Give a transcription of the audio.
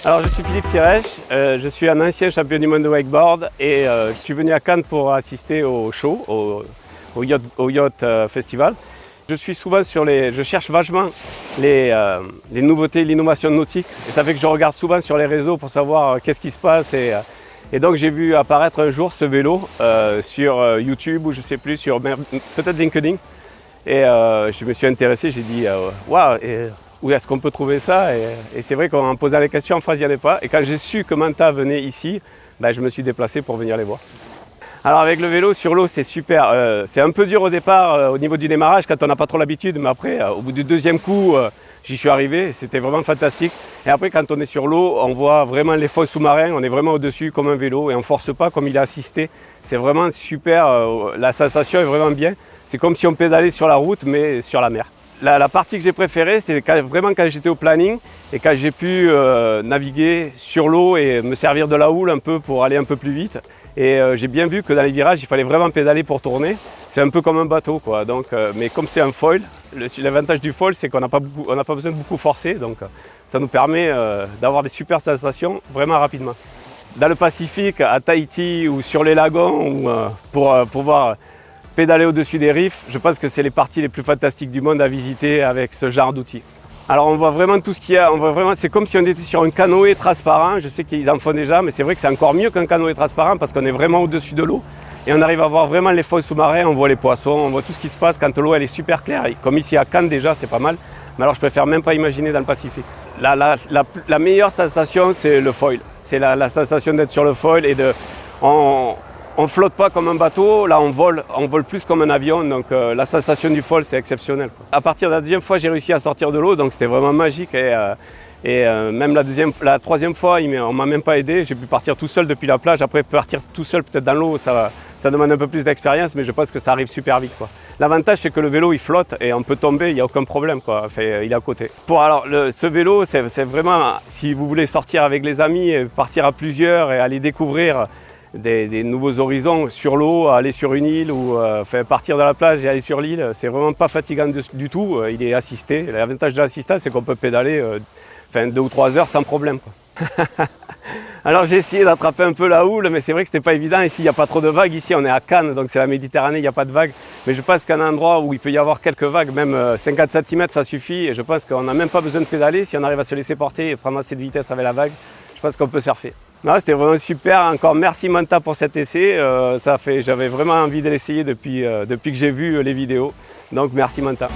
Alors je suis Philippe Sirèche, je suis un ancien champion du monde de wakeboard et je suis venu à Cannes pour assister au show, au Yacht Festival. Je suis souvent je cherche vachement les nouveautés, l'innovation nautique et ça fait que je regarde souvent sur les réseaux pour savoir qu'est-ce qui se passe et donc j'ai vu apparaître un jour ce vélo sur YouTube ou je sais plus, sur peut-être LinkedIn et je me suis intéressé, j'ai dit waouh, où est-ce qu'on peut trouver ça et c'est vrai qu'en posant les questions en face, il n'y en avait pas. Et quand j'ai su que Manta venait ici, je me suis déplacé pour venir les voir. Alors avec le vélo sur l'eau, c'est super. C'est un peu dur au départ au niveau du démarrage quand on n'a pas trop l'habitude, mais après, au bout du deuxième coup, j'y suis arrivé. C'était vraiment fantastique. Et après, quand on est sur l'eau, on voit vraiment les fonds sous-marins. On est vraiment au-dessus comme un vélo et on ne force pas comme il est assisté. C'est vraiment super. La sensation est vraiment bien. C'est comme si on pédalait sur la route, mais sur la mer. La partie que j'ai préférée, c'était vraiment quand j'étais au planning et quand j'ai pu naviguer sur l'eau et me servir de la houle un peu pour aller un peu plus vite. Et j'ai bien vu que dans les virages, il fallait vraiment pédaler pour tourner. C'est un peu comme un bateau, quoi. Donc, mais comme c'est un foil, l'avantage du foil, c'est qu'on n'a pas besoin de beaucoup forcer. Donc, ça nous permet d'avoir des super sensations vraiment rapidement. Dans le Pacifique, à Tahiti ou sur les lagons, ou, pour pouvoir pédaler au-dessus des riffs, je pense que c'est les parties les plus fantastiques du monde à visiter avec ce genre d'outils. Alors on voit vraiment tout ce qu'il y a, c'est comme si on était sur un canoë transparent, je sais qu'ils en font déjà, mais c'est vrai que c'est encore mieux qu'un canoë transparent parce qu'on est vraiment au-dessus de l'eau et on arrive à voir vraiment les fonds sous-marins, on voit les poissons, on voit tout ce qui se passe quand l'eau elle est super claire, et comme ici à Cannes déjà c'est pas mal, mais alors je préfère même pas imaginer dans le Pacifique. La meilleure sensation c'est le foil, c'est la sensation d'être sur le foil et on flotte pas comme un bateau, là on vole plus comme un avion, donc la sensation du foil c'est exceptionnel. À partir de la deuxième fois j'ai réussi à sortir de l'eau, donc c'était vraiment magique et même la troisième fois on m'a même pas aidé, j'ai pu partir tout seul depuis la plage. Après partir tout seul peut-être dans l'eau ça demande un peu plus d'expérience, mais je pense que ça arrive super vite, quoi. L'avantage c'est que le vélo il flotte et on peut tomber, il n'y a aucun problème, quoi. Enfin, il est à côté. Ce vélo c'est vraiment, si vous voulez sortir avec les amis, et partir à plusieurs et aller découvrir des nouveaux horizons sur l'eau, aller sur une île ou partir de la plage et aller sur l'île, c'est vraiment pas fatigant du tout, il est assisté. L'avantage de l'assistant c'est qu'on peut pédaler 2 ou 3 heures sans problème, quoi. Alors j'ai essayé d'attraper un peu la houle, mais c'est vrai que c'était pas évident. Ici il n'y a pas trop de vagues, ici on est à Cannes, donc c'est la Méditerranée, il n'y a pas de vagues. Mais je pense qu'un endroit où il peut y avoir quelques vagues, même 50 cm ça suffit, et je pense qu'on n'a même pas besoin de pédaler. Si on arrive à se laisser porter et prendre assez de vitesse avec la vague, je pense qu'on peut surfer. C'était vraiment super, encore merci Manta pour cet essai, j'avais vraiment envie de l'essayer depuis que j'ai vu les vidéos, donc merci Manta.